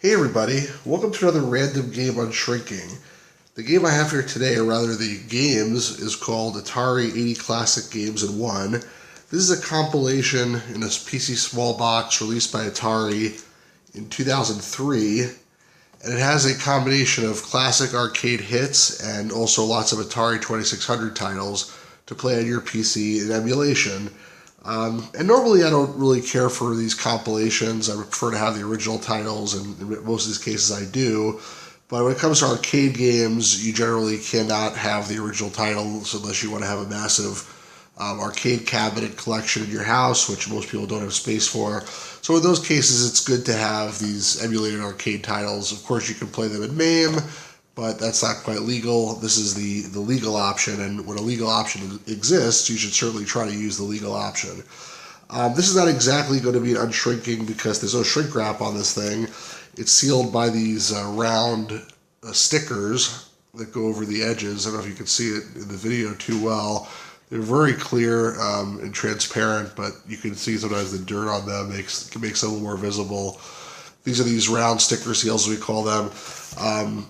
Hey everybody, welcome to another random game on Shrinking. The game I have here today, or rather the games, is called Atari 80 Classic Games in One. This is a compilation in a PC small box released by Atari in 2003, and it has a combination of classic arcade hits and also lots of Atari 2600 titles to play on your PC in emulation. And normally I don't really care for these compilations. I prefer to have the original titles, and in most of these cases I do. But when it comes to arcade games, you generally cannot have the original titles unless you want to have a massive arcade cabinet collection in your house, which most people don't have space for. So in those cases, it's good to have these emulated arcade titles. Of course, you can play them in MAME, but that's not quite legal. This is the legal option, and when a legal option exists, you should certainly try to use the legal option. This is not exactly going to be an unshrinking because there's no shrink wrap on this thing. It's sealed by these round stickers that go over the edges. I don't know if you can see it in the video too well. They're very clear and transparent, but you can see sometimes the dirt on them makes them a little more visible. These are these round sticker seals, we call them.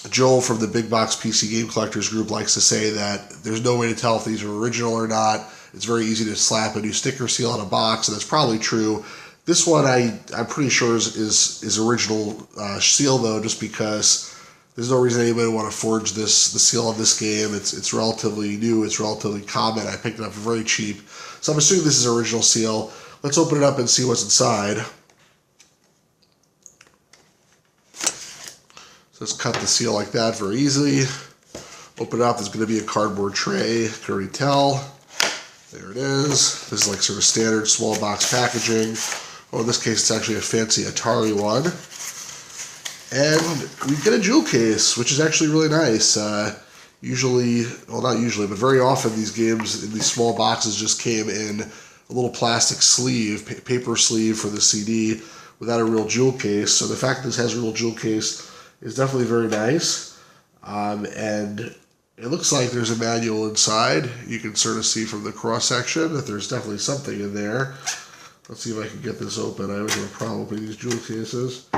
Joel from the Big Box PC Game Collectors group likes to say that there's no way to tell if these are original or not. It's very easy to slap a new sticker seal on a box, and that's probably true. This one I'm pretty sure is original seal though, just because there's no reason anybody would want to forge the seal on this game. It's relatively new, it's relatively common. I picked it up for very cheap, so I'm assuming this is original seal. Let's open it up and see what's inside. Just cut the seal like that very easily. Open it up, there's going to be a cardboard tray, you can already tell. There it is. This is like sort of standard small box packaging. Oh, in this case it's actually a fancy Atari one. And we get a jewel case, which is actually really nice. Usually, well not usually, but very often these games in these small boxes just came in a little plastic sleeve, paper sleeve for the CD without a real jewel case. So the fact that this has a real jewel case is definitely very nice, and it looks like there's a manual inside. You can sort of see from the cross section that there's definitely something in there. Let's see if I can get this open. I always have a problem opening these jewel cases.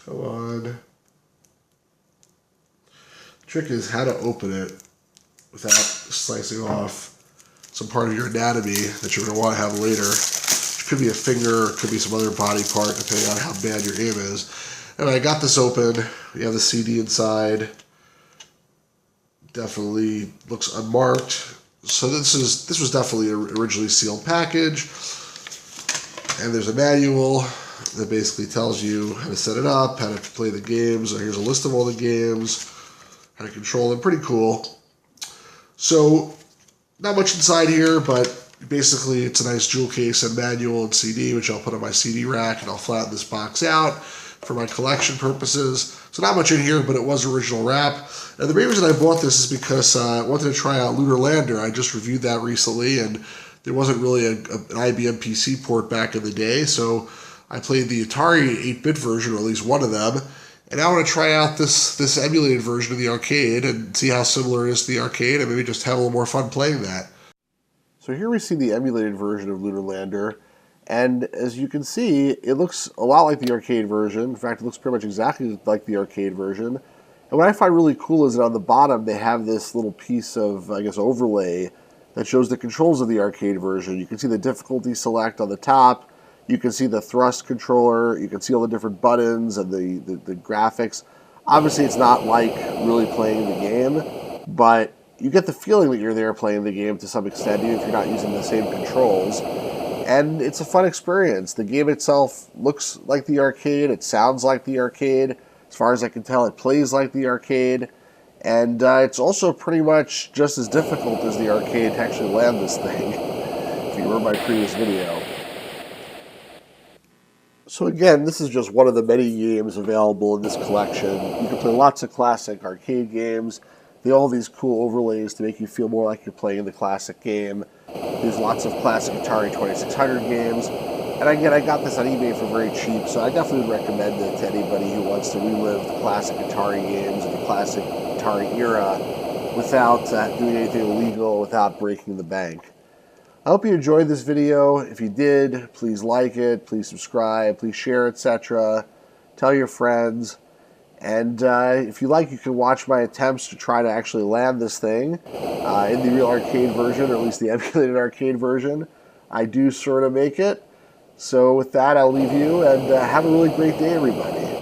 Come on. The trick is how to open it without slicing off some part of your anatomy that you're going to want to have later. Could be a finger, could be some other body part, depending on how bad your aim is. Anyway, I got this open. We have the CD inside. Definitely looks unmarked. So this was definitely an originally sealed package. And there's a manual that basically tells you how to set it up, how to play the games. Here's a list of all the games, how to control them. Pretty cool. So not much inside here, but basically, it's a nice jewel case and manual and CD, which I'll put on my CD rack, and I'll flatten this box out for my collection purposes. So not much in here, but it was original wrap. And the main reason I bought this is because I wanted to try out Lunar Lander. I just reviewed that recently, and there wasn't really an IBM PC port back in the day, so I played the Atari 8-bit version, or at least one of them, and I want to try out this emulated version of the arcade and see how similar it is to the arcade, and maybe just have a little more fun playing that. So here we see the emulated version of Lunar Lander, and as you can see, it looks a lot like the arcade version. In fact, it looks pretty much exactly like the arcade version. And what I find really cool is that on the bottom they have this little piece of, I guess, overlay that shows the controls of the arcade version. You can see the difficulty select on the top, you can see the thrust controller, you can see all the different buttons and the graphics. Obviously it's not like really playing the game, but you get the feeling that you're there playing the game to some extent, even if you're not using the same controls. And it's a fun experience. The game itself looks like the arcade. It sounds like the arcade. As far as I can tell, it plays like the arcade. And it's also pretty much just as difficult as the arcade to actually land this thing, if you remember my previous video. So again, this is just one of the many games available in this collection. You can play lots of classic arcade games. They all have these cool overlays to make you feel more like you're playing the classic game. There's lots of classic Atari 2600 games. And again, I got this on eBay for very cheap, so I definitely would recommend it to anybody who wants to relive the classic Atari games and the classic Atari era without doing anything illegal, without breaking the bank. I hope you enjoyed this video. If you did, please like it, please subscribe, please share, etc. Tell your friends. And if you like, you can watch my attempts to try to actually land this thing in the real arcade version, or at least the emulated arcade version. I do sort of make it. So with that, I'll leave you, and have a really great day, everybody.